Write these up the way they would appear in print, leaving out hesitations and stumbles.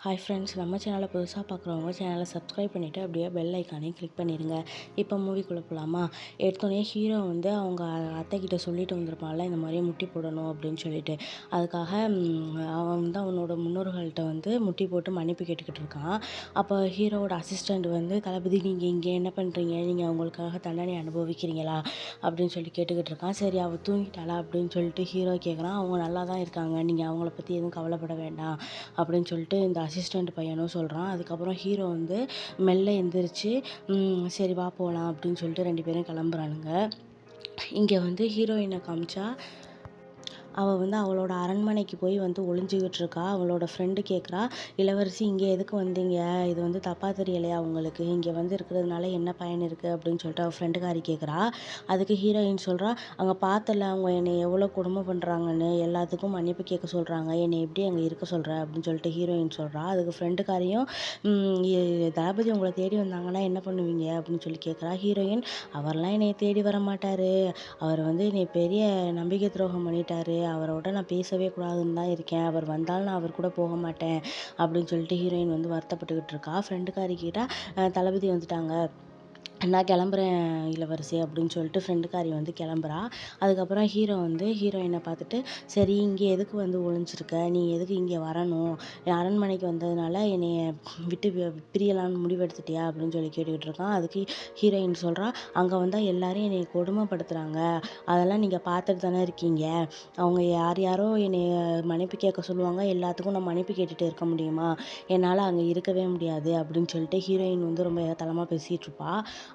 Hi friends, நம்ம சேனலை புதுசாக பார்க்குறவங்க சேனலை சப்ஸ்கிரைப் பண்ணிவிட்டு அப்படியே பெல் ஐக்கானையும் கிளிக் பண்ணிடுங்க. இப்போ மூவிக்குள்ளே போகலாமா? எடுத்தோடனே ஹீரோ வந்து அவங்க அத்தைக்கிட்ட சொல்லிட்டு வந்திருப்பான்ல, இந்த மாதிரி முட்டி போடணும் அப்படின்னு சொல்லிட்டு. அதுக்காக அவன் வந்து அவனோட முன்னோர்கள்ட்ட வந்து முட்டி போட்டு மன்னிப்பு கேட்டுக்கிட்டு இருக்கான். அப்போ ஹீரோவோட அசிஸ்டண்ட் வந்து, தளபதி நீங்கள் இங்கே என்ன பண்ணுறீங்க, நீங்கள் அவங்களுக்காக தண்டனை அனுபவிக்கிறீங்களா அப்படின்னு சொல்லி கேட்டுக்கிட்டு இருக்கான். சரி, அவள் தூங்கிட்டாளா அப்படின்னு சொல்லிட்டு ஹீரோ கேட்குறான். அவங்க நல்லா தான் இருக்காங்க, நீங்கள் அவங்கள பற்றி எதுவும் கவலைப்பட வேண்டாம் அப்படின்னு சொல்லிட்டு இந்த அசிஸ்டண்ட் பையனும் சொல்கிறான். அதுக்கப்புறம் ஹீரோ வந்து மெல்ல எந்திரிச்சு சரி வா போகலாம் அப்படின்னு சொல்லிட்டு 2 பேரும் கிளம்புறானுங்க. இங்கே வந்து ஹீரோயினை காமிச்சா அவள் வந்து அவளோட அரண்மனைக்கு போய் வந்து ஒளிஞ்சிக்கிட்டு இருக்கா. அவளோட ஃப்ரெண்டு கேட்குறா, இளவரசி இங்கே எதுக்கு வந்தீங்க, இது வந்து தப்பாக தெரியலையா உங்களுக்கு, இங்கே வந்து இருக்கிறதுனால என்ன பயன் இருக்குது அப்படின்னு சொல்லிட்டு அவள் ஃப்ரெண்டுக்காரி கேட்குறா. அதுக்கு ஹீரோயின் சொல்கிறா, அங்கே பார்த்தல அவங்க என்னை எவ்வளோ கொடுமை பண்ணுறாங்கன்னு, எல்லாத்துக்கும் மன்னிப்பு கேட்க சொல்கிறாங்க, என்னை எப்படி அங்கே இருக்க சொல்கிற அப்படின்னு சொல்லிட்டு ஹீரோயின் சொல்கிறா. அதுக்கு ஃப்ரெண்டுக்காரியும் தளபதி உங்களை தேடி வந்தாங்கன்னா என்ன பண்ணுவீங்க அப்படின்னு சொல்லி கேட்குறா. ஹீரோயின், அவர்லாம் என்னை தேடி வர மாட்டார், அவர் வந்து என்னை பெரிய நம்பிக்கை துரோகம் பண்ணிட்டாரு, அவரோட நான் பேசவே கூடாதுன்னு தான் இருக்கேன், அவர் வந்தாலும் நான் அவர் கூட போக மாட்டேன் அப்படின்னு சொல்லிட்டு ஹீரோயின் வந்து வருத்தப்பட்டுக்கிட்டு இருக்கா. ஃப்ரெண்டுக்காரி கேட்டால் தளபதி வந்துட்டாங்க, நான் கிளம்புறேன் இளவரசி அப்படின்னு சொல்லிட்டு ஃப்ரெண்டுக்காரி வந்து கிளம்புறா. அதுக்கப்புறம் ஹீரோ வந்து ஹீரோயினை பார்த்துட்டு, சரி இங்கே எதுக்கு வந்து ஒளிஞ்சிருக்க, நீ எதுக்கு இங்கே வரணும், அரண்மனைக்கு வந்ததுனால என்னைய விட்டு பிரியலான்னு முடிவெடுத்துட்டியா அப்படின்னு சொல்லி கேட்டுக்கிட்டு இருக்கான். அதுக்கு ஹீரோயின் சொல்கிறா, அங்கே வந்தால் எல்லாரும் என்னை கொடுமைப்படுத்துகிறாங்க, அதெல்லாம் நீங்கள் பார்த்துட்டு தானே இருக்கீங்க, அவங்க யார் யாரோ என்னை மன்னிப்பு கேட்க சொல்லுவாங்க, எல்லாத்துக்கும் நான் மன்னிப்பு கேட்டுகிட்டு இருக்க முடியுமா, என்னால் அங்கே இருக்கவே முடியாது அப்படின்னு சொல்லிட்டு ஹீரோயின் வந்து ரொம்ப ஏத்தலமாக பேசிகிட்டு இருப்பா.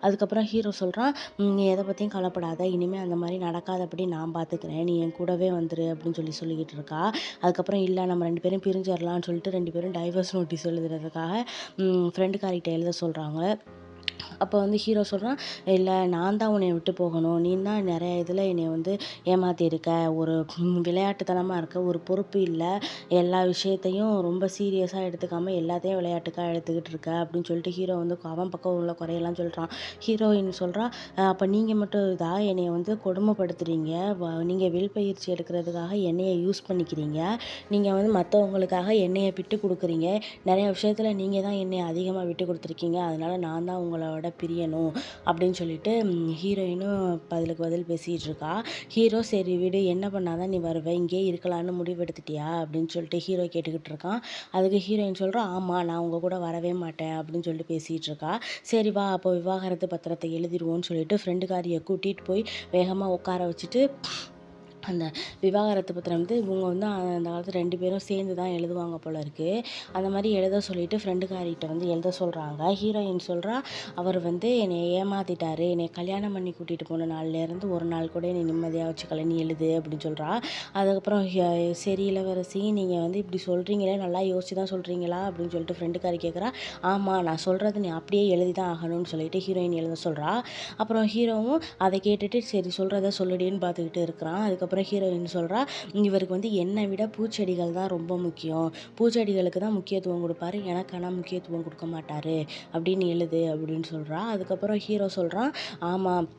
அதுக்கப்புறம் ஹீரோ சொல்கிறான், நீ எதை பற்றியும் கவலைப்படாத, இனிமேல் அந்த மாதிரி நடக்காதபடி நான் பார்த்துக்கிறேன், நீ என் கூடவே வந்துரு அப்படின்னு சொல்லிக்கிட்டு இருக்கா. அதுக்கப்புறம் இல்லை நம்ம 2 பேரும் பிரிஞ்சிடலான்னு சொல்லிட்டு 2 பேரும் டைவர்ஸ் நோட்டீஸ் எழுதுறதுக்காக ஃப்ரெண்டுக்காரிகிட்ட எழுத சொல்கிறாங்க. அப்போ வந்து ஹீரோ சொல்கிறான், இல்லை நான் தான் உன்னை விட்டு போகணும், நீ தான் நிறைய இதில் என்னை வந்து ஏமாற்றிருக்க, ஒரு விளையாட்டுத்தனமாக இருக்க, ஒரு பொறுப்பு இல்லை, எல்லா விஷயத்தையும் ரொம்ப சீரியஸாக எடுத்துக்காமல் எல்லாத்தையும் விளையாட்டுக்காக எடுத்துக்கிட்டு இருக்க அப்படின்னு சொல்லிட்டு ஹீரோ வந்து அவன் பக்கம் உள்ள குறையெல்லாம் சொல்கிறான். ஹீரோயின் சொல்கிறா, அப்போ நீங்கள் மட்டும் என்னை வந்து கொடுமைப்படுத்துகிறீங்க, நீங்கள் வில் பயிற்சி எடுக்கிறதுக்காக என்னையை யூஸ் பண்ணிக்கிறீங்க, நீங்கள் வந்து மற்றவங்களுக்காக என்னையை விட்டு கொடுக்குறீங்க, நிறைய விஷயத்தில் நீங்கள் தான் என்னை அதிகமாக விட்டு கொடுத்துருக்கீங்க, அதனால் நான் தான் உங்களோட பிரியணும் அப்படின்னு சொல்லிட்டு ஹீரோயினும் பதிலுக்கு பதில் பேசிகிட்டு இருக்கா. ஹீரோ, சரி விடு, என்ன பண்ணாதான் நீ வருவ, இங்கே இருக்கலான்னு முடிவெடுத்துட்டியா அப்படின்னு சொல்லிட்டு ஹீரோ கேட்டுக்கிட்டு இருக்கான். அதுக்கு ஹீரோயின் சொல்கிறா, ஆமாம் நான் உங்கள் கூட வரவே மாட்டேன் அப்படின்னு சொல்லிட்டு பேசிகிட்டு இருக்கா. சரி வா அப்போ விவாகரத்து பத்திரத்தை எழுதிடுவோன்னு சொல்லிட்டு ஃப்ரெண்டுக்காரியை கூட்டிகிட்டு போய் வேகமாக உட்கார வச்சுட்டு அந்த விவாகரத்து பத்திரம் வந்து இவங்க வந்து அந்த காலத்தில் 2 பேரும் சேர்ந்து தான் எழுதுவாங்க போல இருக்குது. அந்த மாதிரி எழுத சொல்லிட்டு ஃப்ரெண்டுக்காரிகிட்ட வந்து எழுத சொல்கிறாங்க. ஹீரோயின் சொல்கிறா, அவர் வந்து என்னை ஏமாற்றிட்டாரு, என்னை கல்யாணம் பண்ணி கூட்டிகிட்டு போன நாள்லேருந்து ஒரு நாள் கூட என்னை நிம்மதியாக வச்சுக்கல, நீ எழுது அப்படின்னு சொல்கிறா. அதுக்கப்புறம் சரி இளவரசி நீங்கள் வந்து இப்படி சொல்கிறீங்களே, நல்லா யோசிச்சு தான் சொல்கிறீங்களா அப்படின்னு சொல்லிட்டு ஃப்ரெண்டுக்காரி கேட்குறா. ஆமாம் நான் சொல்கிறது நீ அப்படியே எழுதி தான் ஆகணும்னு சொல்லிட்டு ஹீரோயின் எழுத சொல்கிறா. அப்புறம் ஹீரோவும் அதை கேட்டுட்டு சரி சொல்கிறத சொல்லுடின்னு பார்த்துக்கிட்டு இருக்கிறான். அதுக்கப்புறம் ஹீரோயின் சொல்கிறா, இவருக்கு வந்து என்னை விட பூச்செடிகள் தான் ரொம்ப முக்கியம், பூச்செடிகளுக்கு தான் முக்கியத்துவம் கொடுப்பாரு, எனக்கு ஆனால் முக்கியத்துவம் கொடுக்க மாட்டார் அப்படின்னு எழுது அப்படின்னு சொல்கிறா. அதுக்கப்புறம் ஹீரோ சொல்கிறான், ஆமாம்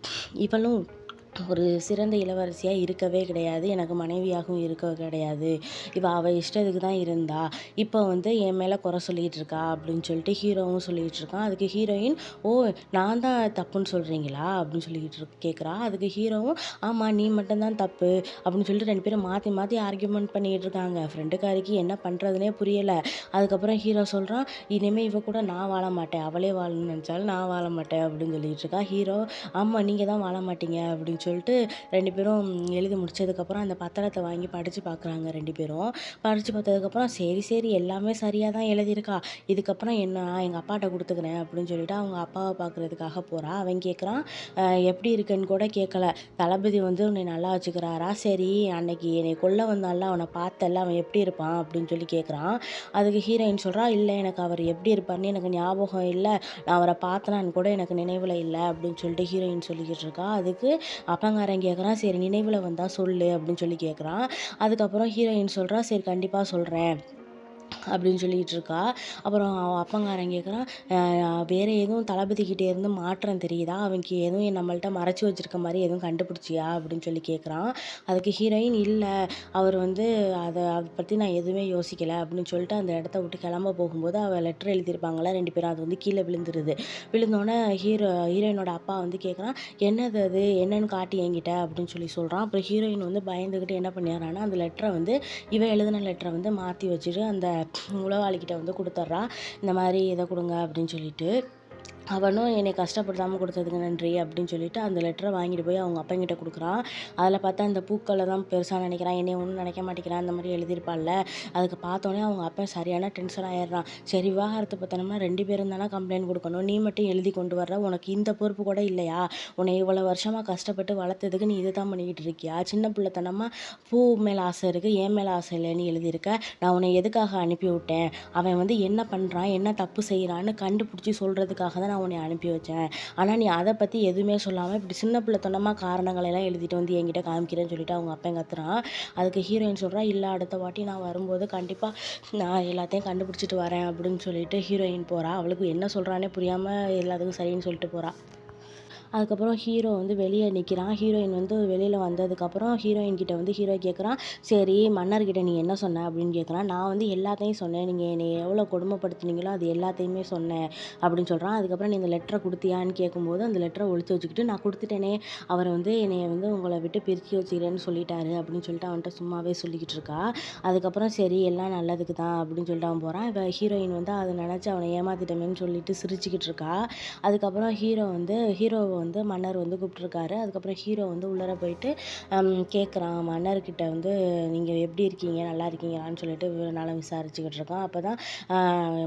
இவளும் ஒரு சிறந்த இளவரசியாக இருக்கவே கிடையாது, எனக்கு மனைவியாகவும் இருக்க கிடையாது, அவள் இஷ்டத்துக்கு தான் இருந்தா, இப்போ வந்து என் மேலே குறை சொல்லிகிட்டு இருக்கா அப்படின்னு சொல்லிட்டு ஹீரோவும் சொல்லிகிட்டு இருக்கான். அதுக்கு ஹீரோயின், ஓ நான் தான் தப்புன்னு சொல்கிறீங்களா அப்படின்னு சொல்லிக்கிட்டு கேட்குறா. அதுக்கு ஹீரோவும், ஆமாம் நீ மட்டும்தான் தப்பு அப்படின்னு சொல்லிட்டு 2 பேரும் மாற்றி மாற்றி ஆர்கியூமெண்ட் பண்ணிகிட்டு இருக்காங்க. ஃப்ரெண்டுக்காரிக்கு என்ன பண்ணுறதுனே புரியலை. அதுக்கப்புறம் ஹீரோ சொல்கிறான், இனிமேல் இவ கூட நான் வாழ மாட்டேன், அவளே வாழணும்னு நினச்சாலும் நான் வாழ மாட்டேன் அப்படின்னு சொல்லிகிட்டு இருக்கா. ஹீரோ, ஆமாம் நீங்கள் தான் வாழ மாட்டீங்க அப்படின்னு சொல்லிட்டு 2 பேரும் எழுதி முடிச்சதுக்கப்புறம் அந்த பத்திரத்தை வாங்கி படித்து பார்க்குறாங்க. 2 பேரும் படித்து பார்த்ததுக்கப்புறம் சரி சரி எல்லாமே சரியாக தான் எழுதியிருக்கா, இதுக்கப்புறம் என்ன எங்கள் அப்பாட்ட கொடுத்துக்கிறேன் அப்படின்னு சொல்லிட்டு அவங்க அப்பாவை பார்க்குறதுக்காக போகிறா. அவன் கேட்குறான், எப்படி இருக்குன்னு கூட கேட்கல, தளபதி வந்து உன்னை நல்லா வச்சுக்கிறாரா, சரி அன்னைக்கு என்னை கொல்ல வந்தால அவனை பார்த்தல, அவன் எப்படி இருப்பான் அப்படின்னு சொல்லி கேட்குறான். அதுக்கு ஹீரோயின் சொல்கிறா, இல்லை எனக்கு அவர் எப்படி இருப்பார்னு எனக்கு ஞாபகம் இல்லை, நான் அவரை பார்த்தனான்னு கூட எனக்கு நினைவில் இல்லை அப்படின்னு சொல்லிட்டு ஹீரோயின் சொல்லிக்கிட்டு இருக்கா. அதுக்கு அப்பங்காரன் கேட்குறான், சரி நினைவில் வந்தால் சொல்லு அப்படின்னு சொல்லி கேட்குறான். அதுக்கப்புறம் ஹீரோயின் சொல்கிறா, சரி கண்டிப்பாக சொல்கிறேன் அப்படின்னு சொல்லிட்டு இருக்கா. அப்புறம் அவ அப்பங்காரன் கேட்குறான், வேறு எதுவும் தளபதிக்கிட்டே இருந்து மாற்றம் தெரியுதா? அவனுக்கு எதுவும் நம்மள்ட்ட மறைச்சு வச்சிருக்க மாரி எதுவும் கண்டுபிடிச்சியா? அப்படின்னு சொல்லி கேட்குறான். அதுக்கு ஹீரோயின், "இல்ல, அவர் வந்து அத பத்தி நான் எதுவுமே யோசிக்கல" அப்படின்னு சொல்லிட்டு அந்த இடத்த விட்டு கிளம்ப போகும்போது, அவ லெட்டர் எழுதியிருப்பாங்கல்ல 2 பேரும், அது வந்து கீழ விழுந்துருது. விழுந்தோனே ஹீரோயினோட அப்பா வந்து கேட்குறான், "என்னது அது? என்னன்னு காட்டு என்கிட்ட" அப்படின்னு சொல்லி சொல்றான். அப்புறம் ஹீரோயின் வந்து பயந்துகிட்டு என்ன பண்ணிடுறான்னா, அந்த லெட்டர வந்து இவ எழுதின லெட்டர வந்து மாத்தி வச்சுட்டு அந்த உளவாளிகிட்ட வந்து குடுத்துட்றா. இந்த மாரி இத குடுங்க அப்படின்னு சொல்லிட்டு. அவனும் என்னை கஷ்டப்படுத்தாம குடுத்ததுக்கு நன்றி அப்படின்னு சொல்லிட்டு அந்த லெட்டர வாங்கிட்டு போய் அவங்க அப்பன்கிட்ட குடுக்குறான். அதில பார்த்தா இந்த பூக்கள தான் பெருசா நினைக்கிறான். என்னைய ஒண்ணும் நினைக்க மாட்டேங்கிறான். அந்த மாரி எழுதியிருப்பாள்ல. அதுக்கு பார்த்தோனே அவங்க அப்பன் சரியான டென்ஷன் ஆயிடுறான். சரி, விவாகரத்து பத்திரம்னா 2 பேரும் தானே கம்ப்ளைண்ட் குடுக்கணும். நீ மட்டும் எழுதி கொண்டு வர்ற. உனக்கு இந்த பொறுப்பு கூட இல்லையா? உன்னை இவ்வளோ வருஷமா கஷ்டப்பட்டு வளர்த்ததுக்கு நீ இத தான் பண்ணிக்கிட்டு இருக்கியா? சின்ன பிள்ளைத்தனமா பூ மேல ஆசை இருக்கு, என் மேல ஆசை இல்லன்னு எழுதியிருக்க. நான் உன்னை எதுக்காக அனுப்பி விட்டேன்? அவன் வந்து என்ன பண்றான்? என்ன தப்பு செய்றான்னு கண்டுபிடிச்சு சொல்றதுக்காக தான் நான் உன்னை அனுப்பி வச்சேன். ஆனா நீ அத பத்தி எதுவுமே சொல்லாம இப்படி சின்ன பிள்ளைத்தனமா காரணங்கள் எல்லாம் எழுதிட்டு வந்து என்கிட்ட காமிக்கிறேன்னு சொல்லிட்டு அவங்க அப்பன் கத்துறான். அதுக்கு ஹீரோயின் சொல்றா, "இல்ல, அடுத்த வாட்டி நான் வரும்போது கண்டிப்பா நான் எல்லாத்தையும் கண்டுபிடிச்சிட்டு வரேன்" அப்படின்னு சொல்லிட்டு ஹீரோயின் போறா. அவளுக்கு என்ன சொல்றான்னே புரியாம எல்லாத்துக்கும் சரின்னு சொல்லிட்டு போறா. அதுக்கப்புறம் ஹீரோ வந்து வெளிய நிக்கிறான். ஹீரோயின் வந்து வெளியில வந்ததுக்கப்புறம் ஹீரோயின் கிட்ட வந்து ஹீரோ கேட்குறான், "சரி, மன்னர்கிட்ட நீ என்ன சொன்ன?" அப்படின்னு கேட்குறான். "நான் வந்து எல்லாத்தையும் சொன்னேன். நீங்க என்னைய எவ்வளோ கொடுமைப்படுத்துனீங்களோ அது எல்லாத்தையுமே சொன்னேன்" அப்படின்னு சொல்றான். அதுக்கப்புறம், "நீ இந்த லெட்டர குடுத்தியான்னு?" கேட்கும்போது, அந்த லெட்டர ஒளிச்சு வச்சுக்கிட்டு, "நான் குடுத்துட்டேனே. அவர் வந்து என்னைய வந்து உங்கள விட்டு பிரிச்சு வச்சுக்கிறேன்னு சொல்லிட்டாரு" அப்படின்னு சொல்லிட்டு அவன்ட்ட சும்மாவே சொல்லிக்கிட்டு இருக்கா. அதுக்கப்புறம், "சரி, எல்லாம் நல்லதுக்கு தான்" அப்படின்னு சொல்லிட்டு அவன் போறான். இவ ஹீரோயின் வந்து அத நெனச்சு அவன ஏமாத்திட்டோமேன்னு சொல்லிட்டு சிரிச்சுக்கிட்டு இருக்கா. அதுக்கப்புறம் ஹீரோவ வந்து மன்னர் வந்து கூப்பிட்டுருக்காரு. அதுக்கப்புறம் ஹீரோ வந்து உள்ளார போயிட்டு கேட்குறான் மன்னர்கிட்ட வந்து, "நீங்க எப்படி இருக்கீங்க? நல்லா இருக்கீங்களான்னு?" சொல்லிட்டு நலம் விசாரிச்சுக்கிட்டு இருக்கான். அப்பதான்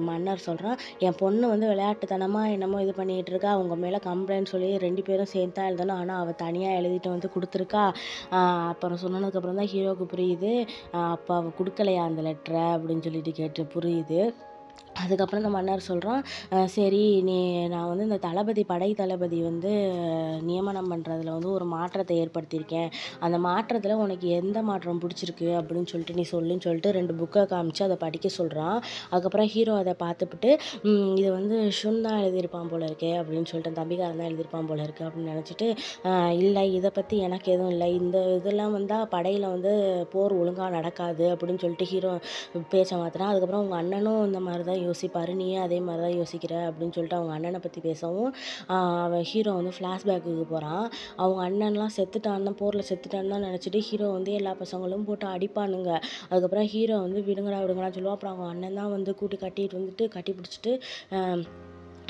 மன்னர் சொல்றான், "என் பொண்ணு வந்து விளையாட்டுத்தனமா என்னமோ இது பண்ணிக்கிட்டு இருக்கா. உங்க மேல கம்ப்ளைண்ட் சொல்லி 2 பேரும் சேர்ந்து தான் எழுதணும். ஆனா அவ தனியா எழுதிட்டு வந்து குடுத்துருக்கா." அ அப்புறம் சொன்னதுக்கப்புறம் தான் ஹீரோவுக்கு புரியுது. அப்ப அவ குடுக்கலையா அந்த லெட்டர அப்படின்னு சொல்லிட்டு கேட்டு புரியுது. அதுக்கப்புறம் இந்த மன்னர் சொல்றான், சரி, நான் வந்து இந்த படை தளபதி வந்து நியமனம் பண்றதுல வந்து ஒரு மாற்றத்தை ஏற்படுத்தியிருக்கேன். அந்த மாற்றத்துல உனக்கு எந்த மாற்றம் புடிச்சிருக்கு அப்படின்னு சொல்லிட்டு நீ சொல்லுன்னு" சொல்லிட்டு 2 புக்க காமிச்சு அத படிக்க சொல்றான். அதுக்கப்புறம் ஹீரோ அத பார்த்துப்புட்டு, இது வந்து ஷுன் தான் எழுதியிருப்பான் போல இருக்கே" அப்படின்னு சொல்லிட்டு, தம்பிக்காரன் தான் எழுதியிருப்பான் போல இருக்கு அப்படின்னு நெனச்சுட்டு, இல்ல, இத பத்தி எனக்கு எதுவும் இல்ல. இந்த இதெல்லாம் வந்தா படையில வந்து போர் ஒழுங்கா நடக்காது" அப்படின்னு சொல்லிட்டு ஹீரோ பேச்ச மாத்துறான். அதுக்கப்புறம், "உங்க அண்ணனும் இந்த மாரி தான் யோசிப்பாரு. நீயும் அதே மாரி தான் யோசிக்கிற" அப்படின்னு சொல்லிட்டு அவங்க அண்ணன பத்தி பேசவும், அவன் ஹீரோ வந்து ஃப்ளாஷ்பேக்குக்கு போறான். அவங்க அண்ணன்லாம் செத்துட்டான், போர்ல செத்துட்டான்னு தான் நெனச்சுட்டு ஹீரோ வந்து எல்லா பசங்களும் போட்டு அடிப்பானுங்க. அதுக்கப்புறம் ஹீரோ வந்து விடுங்கடா விடுங்கடான்னு சொல்லுவான். அப்புறம் அவங்க அண்ணன் தான் வந்து கட்டிட்டு வந்துட்டு கட்டி பிடிச்சிட்டு, அ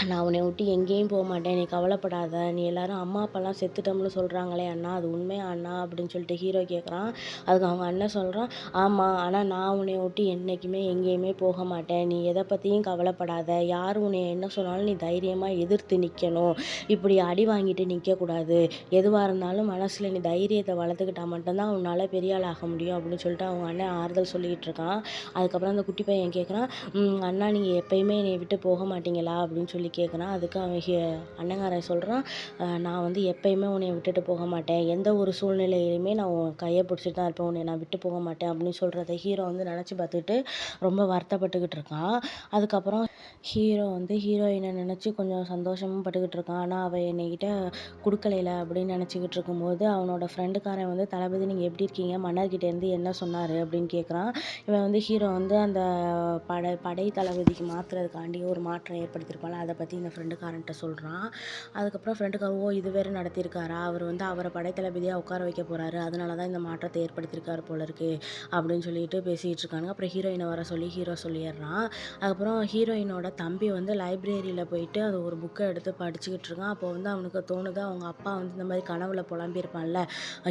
"நான் உன்னைய விட்டு எங்கேயும் போமாட்டேன். நீ கவலைப்படாத. நீ எல்லாரும் அம்மா, அப்பாலாம் செத்துட்டோம்னு சொல்றாங்களே அண்ணா, அது உண்மையா அண்ணா?" அப்படின்னு சொல்லிட்டு ஹீரோ கேட்குறான். அதுக்கு அவங்க அண்ணன் சொல்றான், "ஆமா. ஆனா நான் உன்னைய விட்டு என்னைக்குமே எங்கேயுமே போக மாட்டேன். நீ எத பத்தியும் கவலைப்படாத. யார் உன்னைய என்ன சொன்னாலும் நீ தைரியமா எதிர்த்து நிக்கணும். இப்படி அடி வாங்கிட்டு நிக்கக்கூடாது. எதுவா இருந்தாலும் மனசுல நீ தைரியத்த வளர்த்துக்கிட்டா மட்டும் தான் உன்னால பெரிய ஆள் ஆக முடியும்" அப்படின்னு சொல்லிட்டு அவங்க அண்ணன் ஆறுதல் சொல்லிக்கிட்டு இருக்கான். அதுக்கப்புறம் அந்த குட்டி பையன் கேட்குறான், "அண்ணா, நீங்க எப்பயுமே என்னைய விட்டு போக மாட்டீங்களா?" அப்படின்னு சொல்லி கேட்குறான். அதுக்கு அவன் அண்ணங்காரன் சொல்றான், "நான் வந்து எப்பயுமே உன்னைய விட்டுட்டு போக மாட்டேன். எந்த ஒரு சூழ்நிலையிலுமே நான் உன் கைய பிடிச்சிட்டு தான் இருப்பேன். உன்னைய நான் விட்டு போக மாட்டேன்" அப்படின்னு சொல்றத ஹீரோ வந்து நெனச்சு பார்த்துக்கிட்டு ரொம்ப வருத்தப்பட்டுக்கிட்டு இருக்கான். அதுக்கப்புறம் ஹீரோ வந்து ஹீரோயின நெனச்சு கொஞ்சம் சந்தோஷமும் பட்டுக்கிட்டு இருக்கான். ஆனா அவ என்கிட்ட குடுக்கலைல அப்படின்னு நெனச்சுக்கிட்டு இருக்கும்போது, அவனோட ஃப்ரெண்டுக்காரன் வந்து, "தளபதி, நீங்க எப்படி இருக்கீங்க? மன்னர்கிட்ட இருந்து என்ன சொன்னாரு?" அப்படின்னு கேட்குறான். இவன் வந்து ஹீரோ வந்து அந்த படை தளபதிக்கு மாத்துறதுக்காண்டி ஒரு மாற்றம் ஏற்படுத்தியிருப்பான்ல, அத பத்தி இந்த ஃப்ரெண்டுக்காரன்ட்ட சொல்றான். அதுக்கப்புறம் ஃப்ரெண்டுக்காரன், "ஓ, இது வேற நடத்தியிருக்காரா? அவர் வந்து அவர படைத்தளபதியா உட்கார வைக்க போறாரு. அதனால தான் இந்த மாற்றத்தை ஏற்படுத்தியிருக்காரு போல இருக்கு" அப்படின்னு சொல்லிட்டு பேசிட்டு இருக்கானுங்க. அப்புறம் ஹீரோயின வர சொல்லி ஹீரோ சொல்லிடுறான். அதுக்கப்புறம் ஹீரோயினோட தம்பி வந்து லைப்ரரியில போயிட்டு அது ஒரு புக்க எடுத்து படிச்சுக்கிட்டு இருக்கான். அப்போ வந்து அவனுக்கு தோணுது, அவங்க அப்பா வந்து இந்த மாரி கனவுல புலம்பியிருப்பான்ல,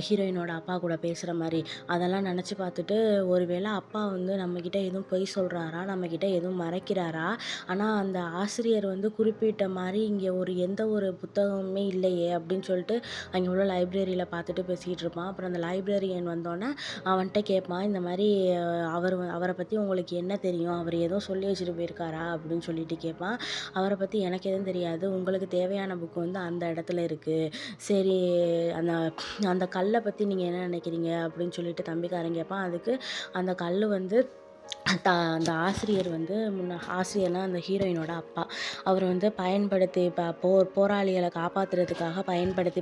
ஹீரோயினோட அப்பா கூட பேசுற மாரி. அதெல்லாம் நெனச்சு பார்த்துட்டு, ஒருவேளை அப்பா வந்து நம்மகிட்ட எதுவும் பொய் சொல்றாரா? நம்மகிட்ட எதுவும் மறைக்கிறாரா? ஆனா அந்த ஆசிரியர் வந்து குறிப்பிட்ட மாரி இங்க எந்த ஒரு புத்தகமுமே இல்லையே அப்படின்னு சொல்லிட்டு அங்க உள்ள லைப்ரரியில பார்த்துட்டு பேசிக்கிட்டு இருப்பான். அப்புறம் அந்த லைப்ரரியன் வந்தோனே அவன்ட்ட கேட்பான், இந்த மாரி, அவர பத்தி உங்களுக்கு என்ன தெரியும்? அவர் எதுவும் சொல்லி வச்சுட்டு போயிருக்காரா?" அப்படின்னு சொல்லிட்டு கேட்பான். "அவர பத்தி எனக்கு எதுவும் தெரியாது. உங்களுக்கு தேவையான புக் வந்து அந்த இடத்துல இருக்கு. சரி, அந்த அந்த கல்ல பத்தி நீங்க என்ன நினைக்கிறீங்க?" அப்படின்னு சொல்லிட்டு தம்பிக்காரன் கேட்பான். அதுக்கு, "அந்த கல்லு வந்து அந்த ஆசிரியர் வந்து ஆசிரியர்னா அந்த ஹீரோயினோட அப்பா. அவர் வந்து பயன்படுத்தி போராளிகள காப்பாத்துறதுக்காக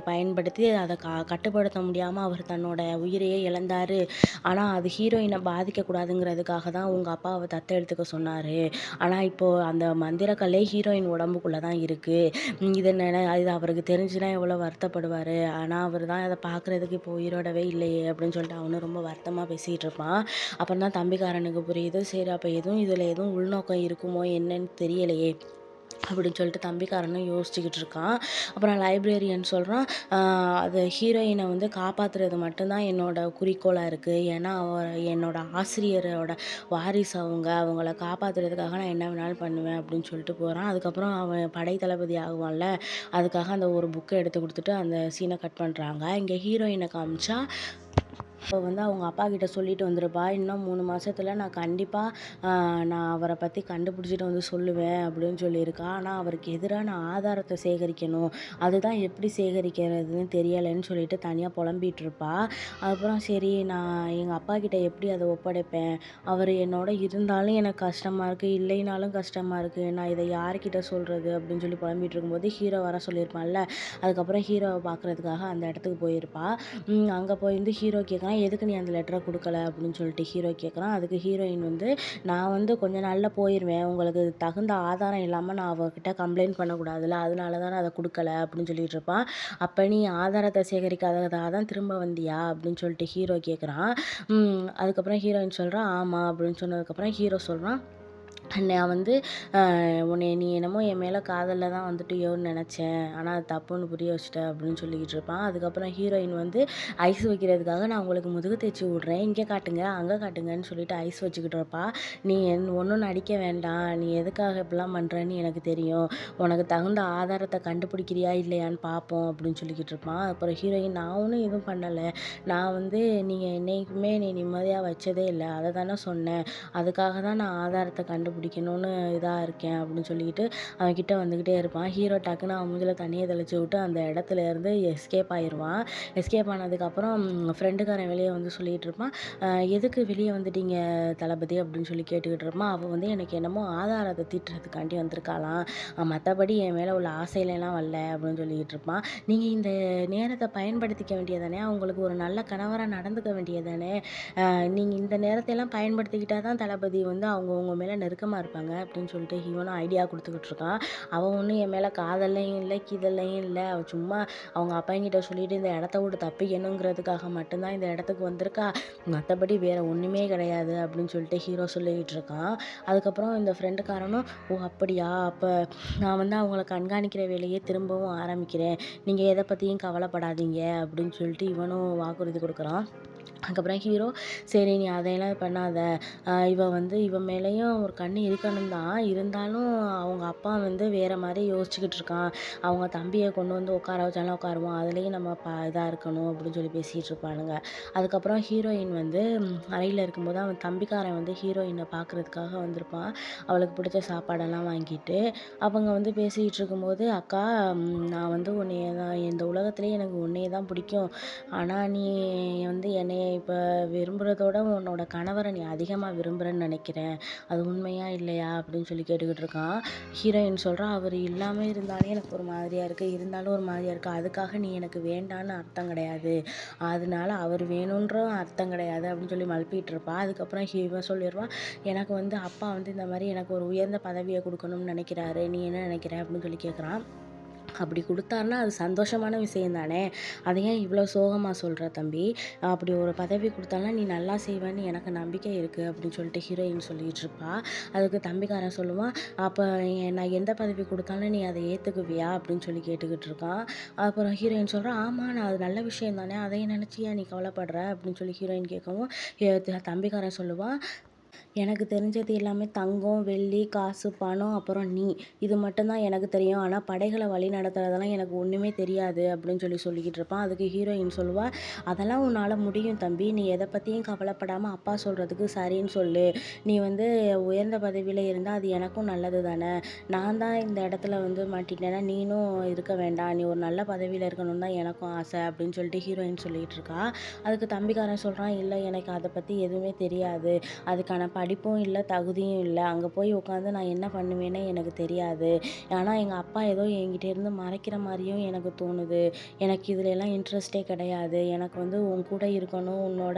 பயன்படுத்தி அத கட்டுப்படுத்த முடியாம அவர் தன்னோட உயிரையே இழந்தாரு. ஆனா, அது ஹீரோயின பாதிக்கக்கூடாதுங்கிறதுக்காக தான் உங்க அப்பாவ தத்தெடுத்துக்க சொன்னாரு. ஆனா, இப்போ அந்த மந்திரக்கல்லே ஹீரோயின் உடம்புக்குள்ள தான் இருக்கு. இது அவருக்கு தெரிஞ்சுனா எவ்வளோ வருத்தப்படுவாரு. ஆனா, அவரு தான் அத பார்க்குறதுக்கு இப்போ உயிரோடவே இல்லையே! அப்படின்னு சொல்லிட்டு அவனும் ரொம்ப வருத்தமா பேசிட்டு இருப்பான். அப்புறம் தான் தம்பிக்காரனுக்கு புரியுது. சரி அப்ப இதுல எதுவும் உள்நோக்கம் இருக்குமோ என்னன்னு தெரியலையே! அப்படின்னு சொல்லிட்டு தம்பிக்காரனும் யோசிச்சுக்கிட்டு இருக்கான். அப்புறம் லைப்ரரியன் சொல்றான், "ஆ அது ஹீரோயின வந்து காப்பாத்துறது மட்டும் தான் என்னோட குறிக்கோளா இருக்கு. ஏன்னா, என்னோட ஆசிரியரோட வாரிசு அவங்க. அவங்கள காப்பாத்துறதுக்காக நான் என்ன வேணாலும் பண்ணுவேன்." அப்படின்னு சொல்லிட்டு போறான். அதுக்கப்புறம் அவன் படை தளபதி ஆகுவான்ல, அதுக்காக அந்த ஒரு புக்க எடுத்து குடுத்துட்டு அந்த சீன கட் பண்றாங்க. இங்க ஹீரோயின காமிச்சா அவ வந்து அவங்க அப்பாகிட்ட சொல்லிட்டு வந்திருப்பா. இன்னும் 3 மாசத்துல நான் கண்டிப்பா நான் அவர பத்தி கண்டுபிடிச்சுட்டு வந்து சொல்லுவேன் அப்படின்னு சொல்லியிருக்கா. ஆனா, அவருக்கு எதிரா நான் ஆதாரத்த சேகரிக்கணும். அதுதான் எப்படி சேகரிக்கிறதுன்னு தெரியலன்னு சொல்லிட்டு தனியா புலம்பிட்டு இருப்பா. அப்புறம் சரி நான் எங்க அப்பாகிட்ட எப்படி அத ஒப்படைப்பேன்? அவரு என்னோட இருந்தாலும் எனக்கு கஷ்டமா இருக்கு, இல்லைனாலும் கஷ்டமா இருக்கு. நான் இத யார்கிட்ட சொல்றது? அப்படின்னு சொல்லி புலம்பிட்டு இருக்கும்போது ஹீரோ வர சொல்லியிருப்பான்ல. அதுக்கப்புறம் ஹீரோவ பார்க்கறதுக்காக அந்த இடத்துக்கு போயிருப்பா. அங்க போய் வந்து ஹீரோ கேட்குறான், "எதுக்கு நீ அந்த லெட்டர குடுக்கல?" அப்படின்னு சொல்லிட்டு ஹீரோ கேட்குறான். அதுக்கு ஹீரோயின் வந்து, "நான் வந்து கொஞ்ச நாள்ல போயிருவேன். உங்களுக்கு தகுந்த ஆதாரம் இல்லாம நான் அவகிட்ட கம்ப்ளைண்ட் பண்ணக்கூடாதுல்ல. அதனால தான் நான் அத குடுக்கல." அப்படின்னு சொல்லிட்டு இருப்பான். "அப்ப நீ ஆதாரத்த சேகரிக்காததுக்காக தான் திரும்ப வந்தியா?" அப்படின்னு சொல்லிட்டு ஹீரோ கேட்குறான். அதுக்கப்புறம் ஹீரோயின் சொல்றா, "ஆமா." அப்படின்னு சொன்னதுக்கப்புறம் ஹீரோ சொல்றான், நான் வந்து உன்னைய நீ என்னமோ என் மேல காதல்ல தான் வந்துட்டியோன்னு நெனச்சேன். ஆனா அது தப்புன்னு புரிய வச்சுட்ட அப்படின்னு சொல்லிக்கிட்டு இருப்பான். அதுக்கப்புறம் ஹீரோயின் வந்து ஐஸ் வைக்கிறதுக்காக நான் உங்களுக்கு முதுகு தேய்ச்சி விடுறேன். இங்க காட்டுங்க, அங்க காட்டுங்கன்னு சொல்லிட்டு ஐஸ் வச்சுக்கிட்டு இருப்பா. நீ ஒண்ணும் நடிக்க வேண்டாம். நீ எதுக்காக இப்படிலாம் பண்றன்னு எனக்கு தெரியும். உனக்கு தகுந்த ஆதாரத்த கண்டுபிடிக்கிறியா இல்லையான்னு பார்ப்போம் அப்படின்னு சொல்லிக்கிட்டு இருப்பான். அப்புறம் ஹீரோயின் நான் ஒண்ணும் எதுவும் பண்ணல. நான் வந்து நீங்க என்னைக்குமே என்னைய நிம்மதியா வச்சதே இல்ல. அத தானே சொன்னேன். அதுக்காக தான் நான் ஆதாரத்த கண்டுபிடிக்கணும்னு இதா இருக்கேன் அப்படின்னு சொல்லிக்கிட்டு அவன் கிட்ட வந்துக்கிட்டே இருப்பான். ஹீரோ டக்குன்னு அவன் மூஞ்சில தண்ணிய தெளிச்சு விட்டு அந்த இடத்துல இருந்து எஸ்கேப் ஆயிருவான். எஸ்கேப் ஆனதுக்கப்புறம் ஃப்ரெண்டுக்காரன் வெளிய வந்து சொல்லிட்டு இருப்பான். எதுக்கு வெளிய வந்துட்டீங்க தளபதி?" அப்படின்னு சொல்லி கேட்டுக்கிட்டு இருப்பான். அவ வந்து எனக்கு என்னமோ ஆதாரத்த தீட்டுறதுக்காண்டி வந்திருக்காளாம். மத்தபடி என் மேல உள்ள ஆசையிலலாம் வரல அப்படின்னு சொல்லிக்கிட்டு இருப்பான். "நீங்க இந்த நேரத்த பயன்படுத்திக்க வேண்டியது தானே, உங்களுக்கு ஒரு நல்ல கணவரா நடந்துக்க வேண்டியது தானே. நீங்க இந்த நேரத்தையெல்லாம் பயன்படுத்திக்கிட்டா தான் தளபதி வந்து அவங்க உங்க மேல நெருக்கமா இருப்பாங்க." அப்படின்னு சொல்லிட்டு இவனும் ஐடியா குடுத்துக்கிட்டு இருக்கான். அவன் ஒண்ணும் என் மேல காதல்லயும் இல்ல, கீதல்லயும் இல்ல. அவ சும்மா அவங்க அப்பாங்கிட்ட சொல்லிட்டு இந்த இடத்த விட்டு தப்பிக்கணுங்கிறதுக்காக மட்டும் தான் இந்த இடத்துக்கு வந்திருக்கா. மத்தபடி வேற ஒண்ணுமே கிடையாது அப்படின்னு சொல்லிட்டு ஹீரோ சொல்லிக்கிட்டு இருக்கான். அதுக்கப்புறம் இந்த ஃப்ரெண்டுக்காரனும், "ஓ! அப்படியா? அப்ப நான் வந்து அவங்கள கண்காணிக்கிற வேலைய திரும்பவும் ஆரம்பிக்கிறேன். நீங்க எத பத்தியும் கவலைப்படாதீங்க." அப்படின்னு சொல்லிட்டு இவனும் வாக்குறுதி குடுக்குறான். அதுக்கப்புறம் ஹீரோ, "சரி நீ அதையெல்லாம் பண்ணாத. இவன் மேலேயும் ஒரு கண்ணு இருக்கணும் தான். இருந்தாலும் அவங்க அப்பா வந்து வேற மாரி யோசிச்சுக்கிட்டு இருக்கான். அவங்க தம்பிய கொண்டு வந்து உட்கார வச்சாலும் உட்காருவான். அதுலயும் நம்ம இதா இருக்கணும்." அப்படின்னு சொல்லி பேசிட்டு இருப்பானுங்க. அதுக்கப்புறம் ஹீரோயின் வந்து அறையில இருக்கும்போது அவன் தம்பிக்காரன் வந்து ஹீரோயின பார்க்கறதுக்காக வந்திருப்பான். அவளுக்கு பிடிச்ச சாப்பாடெல்லாம் வாங்கிட்டு. அவங்க வந்து பேசிக்கிட்டு இருக்கும்போது, "அக்கா, நான் வந்து உன்னைய தான் இந்த உலகத்திலேயே எனக்கு உன்னைய தான் பிடிக்கும். ஆனா நீ வந்து என்னைய இப்ப விரும்புறதோட உன்னோட கணவர நீ அதிகமா விரும்புறன்னு நெனைக்கிறேன். அது உண்மையா? இல்லையா?" அப்படின்னு சொல்லி கேட்டுக்கிட்டு இருக்கான். ஹீரோயின் சொல்றா, "அவரு இல்லாம இருந்தாலே எனக்கு ஒரு மாதிரியா இருக்கு. இருந்தாலும் ஒரு மாதிரியா இருக்கு. அதுக்காக நீ எனக்கு வேண்டான்னு அர்த்தம் கிடையாது. அதனால அவரு வேணுன்ற அர்த்தம் கிடையாது." அப்படின்னு சொல்லி மழுப்பிட்டு இருப்பா. அதுக்கப்புறம் இவன் சொல்லிருவான், "எனக்கு வந்து அப்பா வந்து இந்த மாரி எனக்கு ஒரு உயர்ந்த பதவிய குடுக்கணும்னு நெனைக்கிறாரு. நீ என்ன நெனைக்கிற?" அப்படின்னு சொல்லி கேட்குறான். "அப்படி குடுத்தாருன்னா அது சந்தோஷமான விஷயம் தானே. அத ஏன் இவ்வளோ சோகமா சொல்ற தம்பி? அப்படி ஒரு பதவி குடுத்தாலாம் நீ நல்லா செய்வேன்னு எனக்கு நம்பிக்கை இருக்கு." அப்படின்னு சொல்லிட்டு ஹீரோயின் சொல்லிட்டு இருப்பா. அதுக்கு தம்பிக்காரன் சொல்லுவான், "அப்ப நான் எந்த பதவி குடுத்தாலும் நீ அத ஏத்துக்குவியா?" அப்படின்னு சொல்லி கேட்டுக்கிட்டு இருக்கான். அப்புறம் ஹீரோயின் சொல்றா, "ஆமா, நான் அது நல்ல விஷயம் தானே. அதைய நினைச்சு ஏன் நீ கவலைப்படுற?" அப்படின்னு சொல்லி ஹீரோயின் கேட்கவும், தம்பிக்காரன் சொல்லுவான், "எனக்கு தெரிஞ்சது எல்லாமே தங்கம், வெள்ளி, காசு, பணம், அப்புறம் நீ. இது மட்டும் தான் எனக்கு தெரியும். ஆனா படைகள வழிநடத்துறதெல்லாம் எனக்கு ஒண்ணுமே தெரியாது." அப்படின்னு சொல்லிக்கிட்டு இருப்பான். அதுக்கு ஹீரோயின் சொல்லுவா, "அதெல்லாம் உன்னால முடியும் தம்பி. நீ எத பத்தியும் கவலைப்படாம அப்பா சொல்றதுக்கு சரின்னு சொல்லு. நீ வந்து உயர்ந்த பதவியில இருந்தா அது எனக்கும் நல்லது தானே. நான் தான் இந்த இடத்துல வந்து மாட்டிக்கிட்டேன்னா நீனும் இருக்க வேண்டாம். நீ ஒரு நல்ல பதவியில இருக்கணும்னு தான் எனக்கும் ஆசை." அப்படின்னு சொல்லிட்டு ஹீரோயின் சொல்லிட்டு இருக்கா. அதுக்கு தம்பிக்காரன் சொல்றான், "இல்ல எனக்கு அத பத்தி எதுவுமே தெரியாது. அதுக்கான படிப்பும் இல்ல, தகுதியும் இல்ல. அங்க போய் உட்காந்து நான் என்ன பண்ணுவேன்னே எனக்கு தெரியாது. ஆனா எங்க அப்பா ஏதோ என்கிட்டேருந்து மறைக்கிற மாரியும் எனக்கு தோணுது. எனக்கு இதுலலாம் இன்ட்ரெஸ்ட்டே கிடையாது. எனக்கு வந்து உன் கூட இருக்கணும், உன்னோட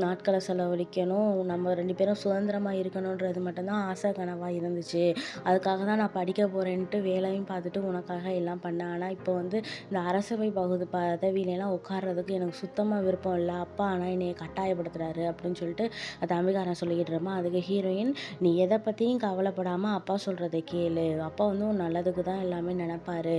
நாட்கள செலவழிக்கணும், நம்ம 2 பேரும் சுதந்திரமா இருக்கணுன்றது மட்டும் தான் ஆசை கனவா இருந்துச்சு. அதுக்காக தான் நான் படிக்க போறேன்ட்டு வேலையும் பார்த்துட்டு உனக்காக எல்லாம் பண்ணேன். ஆனா இப்போ வந்து இந்த அரசவை பதவியிலலாம் உட்கார்றதுக்கு எனக்கு சுத்தமா விருப்பம் இல்ல. அப்பா ஆனா என்னைய கட்டாயப்படுத்துறாரு அப்படின்னு சொல்லிட்டு தம்பிக்காரன் சொல்லிக்கிட்டு இருப்பான். அதுக்கு ஹீரோயின், "நீ எத பத்தியும் கவலைப்படாம அப்பா சொல்றத கேளு. அப்பா வந்து உன் நல்லதுக்கு தான் எல்லாமே நெனைப்பாரு.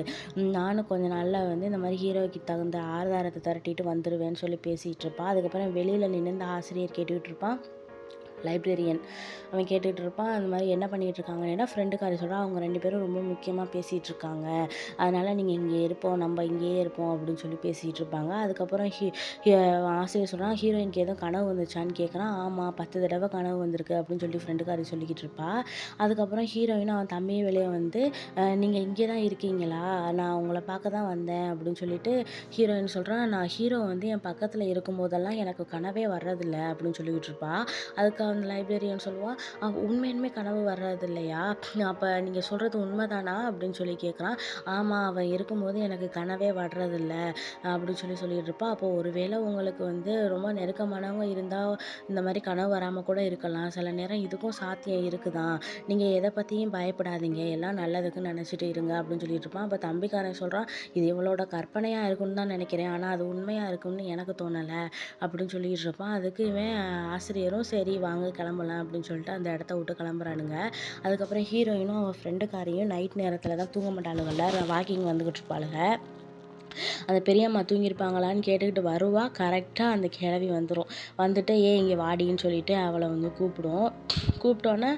நானும் கொஞ்ச நாள்ல வந்து இந்த மாரி ஹீரோய்க்கு தகுந்த ஆதாரத்த திரட்டிட்டு வந்துருவேன்னு" சொல்லி பேசிட்டு இருப்பா. அதுக்கப்புறம் வெளியில நின்னு இந்த ஆசிரியர் கேட்டுக்கிட்டு இருப்பான். லைப்ரரியன். அவன் கேட்டுட்டு இருப்பான். அந்த மாரி என்ன பண்ணிட்டு இருக்காங்கன்னா, ஃப்ரெண்டுக்காரி சொல்றா, "அவங்க 2 பேரும் ரொம்ப முக்கியமா பேசிட்டு இருக்காங்க. அதனால நீங்க இங்கே இருப்போம். நம்ம இங்கேயே இருப்போம்." அப்படின்னு சொல்லி பேசிட்டு இருப்பாங்க. அதுக்கப்புறம் ஹி ஹி ஆசிரியர் சொல்றான், "ஹீரோயினுக்கு எதுவும் கனவு வந்துச்சான்னு?" கேட்குறான். "ஆமா 10 தடவ கனவு வந்திருக்கு." அப்படின்னு சொல்லி ஃப்ரெண்டுக்காரி சொல்லிக்கிட்டு இருப்பா. அதுக்கப்புறம் ஹீரோயினும் அவன் தம்பியும் வெளிய வந்து, நீங்க இங்கே தான் இருக்கீங்களா? நான் உங்கள பார்க்க தான் வந்தேன்." அப்படின்னு சொல்லிட்டு ஹீரோயின் சொல்றா, "நான் ஹீரோ வந்து என் பக்கத்துல இருக்கும்போதெல்லாம் எனக்கு கனவே வர்றதில்ல." அப்படின்னு சொல்லிக்கிட்டு இருப்பா. அதுக்கு அந்த லைப்ரரியன் சொல்லுவான், உண்மையாலுமே கனவு வர்றது இல்லையா? அப்ப நீங்க சொல்றது உண்மைதானா?" அப்படின்னு சொல்லி கேட்குறான். "ஆமா, அவன் இருக்கும்போது எனக்கு கனவே வர்றதில்ல." அப்படின்னு சொல்லிட்டு இருப்பா. "அப்போ ஒருவேளை உங்களுக்கு வந்து ரொம்ப நெருக்கமானவங்க இருந்தா, இந்த மாரி கனவு வராம கூட இருக்கலாம். சில நேரம் இதுக்கும் சாத்தியம் இருக்குதான். நீங்க எத பத்தியும் பயப்படாதீங்க. எல்லாம் நல்லதுக்குன்னு நெனச்சுட்டு இருங்க." அப்படின்னு சொல்லிட்டு இருப்பான். அப்ப தம்பிக்காரன் சொல்றான், "இது இவளோட கற்பனையா இருக்கும்னு தான் நெனைக்கிறேன். ஆனா அது உண்மையா இருக்கும்னு எனக்கு தோணல." அப்படின்னு சொல்லிட்டு இருப்பான். அதுக்கு இவன் ஆசிரியரும், "சரி வாங்க கிளம்பலாம்." அப்படின்னு சொல்லிட்டு அந்த இடத்த விட்டு கிளம்புறானுங்க. அதுக்கப்புறம் ஹீரோயினும் அவள் ஃப்ரெண்டுக்காரியும் நைட் நேரத்தில் தான் தூங்க மாட்டாளுகள்ல, வாக்கிங் வந்துக்கிட்டு இருப்பாளுக. அந்த பெரியம்மா தூங்கியிருப்பாங்களான்னு கேட்டுக்கிட்டு வருவா. கரெக்டாக அந்த கிழவி வந்துடும். வந்துட்டு, "ஏன் இங்கே வாடின்னு" சொல்லிட்டு அவளை வந்து கூப்பிடும். கூப்பிட்டோன்னே,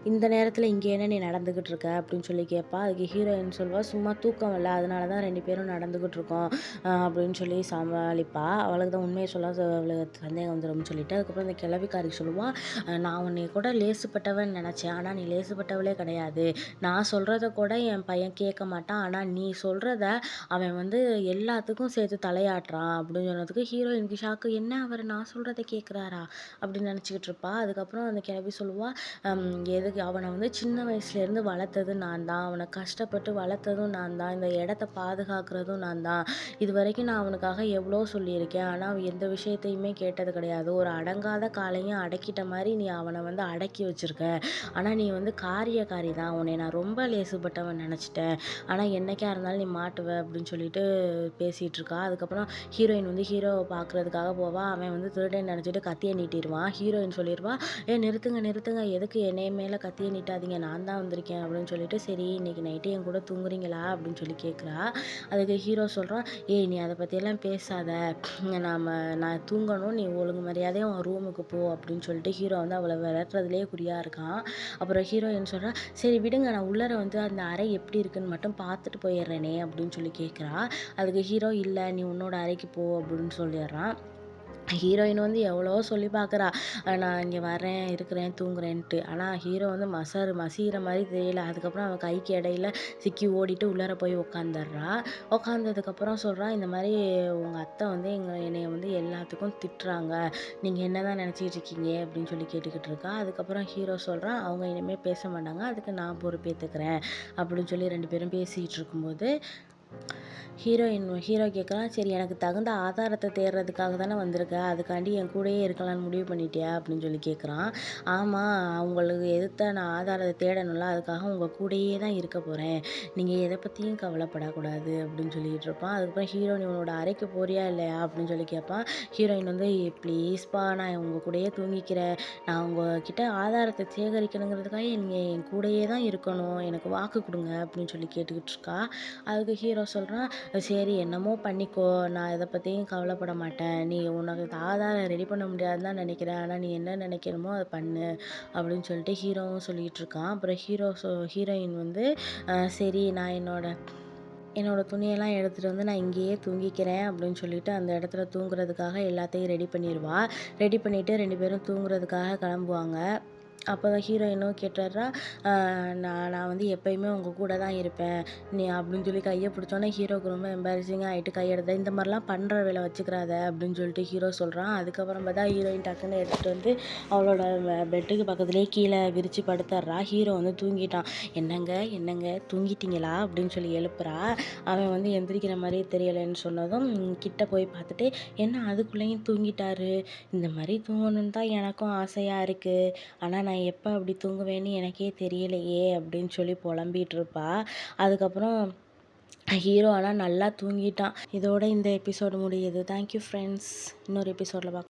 "இந்த நேரத்துல இங்க என்ன நீ நடந்துகிட்டு இருக்க?" அப்படின்னு சொல்லி கேட்பா. அதுக்கு ஹீரோயின் சொல்வா, "சும்மா தூக்கம் இல்ல. அதனால தான் 2 பேரும் நடந்துகிட்டு இருக்கோம்." அப்படின்னு சொல்லி சமாளிப்பா. அவளுக்கு தான் உண்மைய சொல்ல அவளுக்கு சந்தேகம் வந்துரும்னு சொல்லிட்டு. அதுக்கப்புறம் இந்த கிழவிக்காரி சொல்லுவா, நான் உன்னைய கூட லேசுப்பட்டவன்னு நெனச்சேன். ஆனா நீ லேசுப்பட்டவளே கிடையாது. நான் சொல்றத கூட என் பையன் கேட்க மாட்டான். ஆனா நீ சொல்றத அவன் வந்து எல்லாத்துக்கும் சேர்த்து தலையாட்டுறான்." அப்படின்னு சொன்னதுக்கு ஹீரோயினுக்கு ஷாக்கு. என்ன அவரு நான் சொல்றத கேட்குறாரா? அப்படின்னு நெனச்சுக்கிட்டு இருப்பா. அதுக்கப்புறம் அந்த கிழவி சொல்லுவா, எதுக்கு அவன வந்து சின்ன வயசுலேருந்து வளர்த்தது நான் தான். அவன கஷ்டப்பட்டு வளர்த்ததும் நான் தான். இந்த இடத்த பாதுகாக்கிறதும் நான் தான். இதுவரைக்கும் நான் அவனுக்காக எவ்வளோ சொல்லியிருக்கேன். ஆனா அவன் எந்த விஷயத்தையுமே கேட்டது கிடையாது. ஒரு அடங்காத காளையும் அடக்கிட்ட மாரி நீ அவன வந்து அடக்கி வச்சிருக்க. ஆனா நீ வந்து காரியக்காரி தான். உன்னைய நான் ரொம்ப லேசுப்பட்டவன் நெனச்சுட்டேன். ஆனா என்னைக்கா இருந்தாலும் நீ மாட்டுவ." அப்படின்னு சொல்லிட்டு பேசிட்டு இருக்கா. அதுக்கப்புறம் ஹீரோயின் வந்து ஹீரோவ பார்க்கறதுக்காக போவா. அவன் வந்து திருடன்னு நெனச்சுட்டு கத்திய நீட்டிருவான். ஹீரோயின் சொல்லிருவா, நிறுத்துங்க, நிறுத்துங்க. எதுக்கு என்னைய மேல கத்திய நீட்டாதீங்க. நான் தான் வந்திருக்கேன்." அப்படின்னு சொல்லிட்டு, "சரி இன்னைக்கு நைட்டு என் கூட தூங்குறீங்களா?" அப்படின்னு சொல்லி கேட்குறா. அதுக்கு ஹீரோ சொல்றான், "ஏய் நீ அத பத்தியெல்லாம் பேசாத. நான் தூங்கணும். நீ ஒழுங்கு மரியாதையா உன் ரூமுக்கு போ." அப்படின்னு சொல்லிட்டு ஹீரோ வந்து அவள விரட்டுறதுலயே குறியா இருக்கான். அப்புறம் ஹீரோயின் சொல்றா, "சரி விடுங்க. நான் உள்ளார வந்து அந்த அறை எப்படி இருக்குன்னு மட்டும் பார்த்துட்டு போயிடுறேனே." அப்படின்னு சொல்லி கேட்குறா. அதுக்கு ஹீரோ, "இல்ல நீ உன்னோட அறைக்கு போ." அப்படின்னு சொல்லிடுறான். ஹீரோயின் வந்து எவ்வளவோ சொல்லி பார்க்குறா. நான் இங்கே வரேன், இருக்கிறேன், தூங்குறேன்ட்டு. ஆனா ஹீரோ வந்து மசியிற மாரி தெரியல. அதுக்கப்புறம் அவன் கைக்கு இடையில சிக்கி ஓடிட்டு உள்ளார போய் உட்காந்துர்றா. உட்காந்ததுக்கப்புறம் சொல்றா, "இந்த மாரி உங்க அத்தை வந்து என்னைய வந்து எல்லாத்துக்கும் திட்டுறாங்க. நீங்க என்னதான் நினச்சிக்கிட்டு இருக்கீங்க?" அப்படின்னு சொல்லி கேட்டுக்கிட்டு இருக்கா. அதுக்கப்புறம் ஹீரோ சொல்றான், "அவங்க இனிமே பேச மாட்டாங்க. அதுக்கு நான் பொறுப்பேத்துக்கிறேன்." அப்படின்னு சொல்லி 2 பேரும் பேசிக்கிட்டு இருக்கும்போது, ஹீரோ கேட்குறான், "சரி எனக்கு தகுந்த ஆதாரத்த தேடுறதுக்காக தானே வந்திருக்க. அதுக்காண்டி என் கூடயே இருக்கலாம்னு முடிவு பண்ணிட்டியா?" அப்படின்னு சொல்லி கேட்குறான். "ஆமா, உங்களுக்கு எதுத்த நான் ஆதாரத்த தேடணும்ல. அதுக்காக உங்க கூடயே தான் இருக்க போறேன். நீங்க எத பத்தியும் கவலைப்படக்கூடாது." அப்படின்னு சொல்லிட்டு இருப்பான். அதுக்கப்புறம் ஹீரோ, "நீ உன்னோட அறைக்கு போறியா இல்லையா?" அப்படின்னு சொல்லி கேட்பான். ஹீரோயின் வந்து, "ப்ளீஸ்ப்பா நான் உங்க கூடயே தூங்கிக்கிறேன். நான் உங்ககிட்ட ஆதாரத்த சேகரிக்கணுங்கிறதுக்காக நீங்க என் கூடயே தான் இருக்கணும். எனக்கு வாக்கு குடுங்க." அப்படின்னு சொல்லி கேட்டுக்கிட்டு இருக்கா. அதுக்கு ஹீரோ சொல்றான், "சரி என்னமோ பண்ணிக்கோ. நான் இத பத்தியும் கவலைப்பட மாட்டேன். நீ உனக்கு ஆதாரம் ரெடி பண்ண முடியாதுன்னு தான் நெனைக்கிறேன். ஆனா நீ என்ன நெனைக்கிறமோ அத பண்ணு." அப்படின்னு சொல்லிட்டு ஹீரோவும் சொல்லிட்டு இருக்கான். அப்புறம் ஹீரோயின் வந்து, "சரி நான் என்னோட துணியெல்லாம் எடுத்துட்டு வந்து நான் இங்கேயே தூங்கிக்கிறேன்." அப்படின்னு சொல்லிட்டு அந்த இடத்துல தூங்குறதுக்காக எல்லாத்தையும் ரெடி பண்ணிருவா. ரெடி பண்ணிட்டு 2 பேரும் தூங்குறதுக்காக கிளம்புவாங்க. அப்போ தான் ஹீரோயினும் கேட்டுறா, நான் நான் வந்து எப்பயுமே உங்க கூட தான் இருப்பேன் நீ அப்படின்னு சொல்லி கையை பிடிச்சோன்னே ஹீரோவுக்கு ரொம்ப எம்பாரசிங்காக ஆகிட்டு கையெடுத்த இந்த மாதிரிலாம் பண்ணுற வேலை வச்சுக்கிறாத அப்படின்னு சொல்லிட்டு ஹீரோ சொல்கிறான். அதுக்கப்புறம் பார்த்தா ஹீரோயின் டக்குன்னு எடுத்துகிட்டு வந்து அவளோட பெட்டுக்கு பக்கத்துலேயே கீழே விரித்து படுத்துட்றா. ஹீரோ வந்து தூங்கிட்டான். என்னங்க என்னங்க தூங்கிட்டீங்களா அப்படின்னு சொல்லி எழுப்புறா. அவன் வந்து எந்திரிக்கிற மாதிரியே தெரியலைன்னு சொன்னதும் கிட்ட போய் பார்த்துட்டு, என்ன அதுக்குள்ளேயும் தூங்கிட்டாரு, இந்த மாதிரி தூங்கணுன்னு தான் எனக்கும் ஆசையாக இருக்குது, ஆனால் நான் எப்போ அப்படி தூங்குவேன்னு எனக்கே தெரியலையே அப்படின்னு சொல்லி புலம்பிகிட்டு இருப்பா. அதுக்கப்புறம் ஹீரோ ஆனால் நல்லா தூங்கிட்டான். இதோட இந்த எபிசோடு முடியுது. Thank you friends. இன்னொரு எபிசோடில் பார்க்கலாம்.